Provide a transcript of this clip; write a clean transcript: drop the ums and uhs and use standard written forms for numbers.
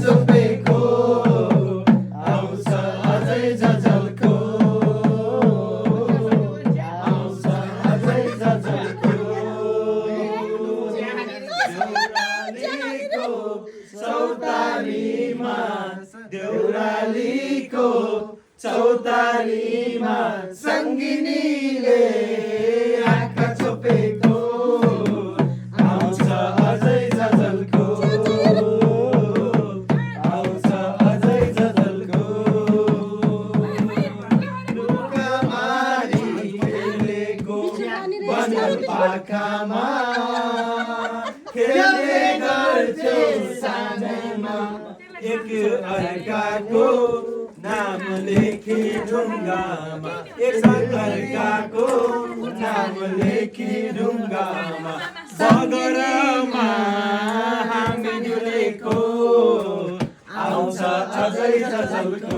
चोपेको आउँछ अझै झझल्को आउँछ अझै झझल्को देउरालीको चौतारीमा देउरालीको चौतारीमा सङ्गिनीले आँखा चोपेको आउँछ अझै झझल्को आउँछ अझै झझल्को लुकामारी खेलेको बनल पाखामा खेल्ने गर्थ्यौ सानैमा एक अर्काको नाम लेखी ढुङ्गामा एक अर्काको नाम लेखी ढुङ्गामा बगरमा हामी डुलेको आउँछ अझै झझल्को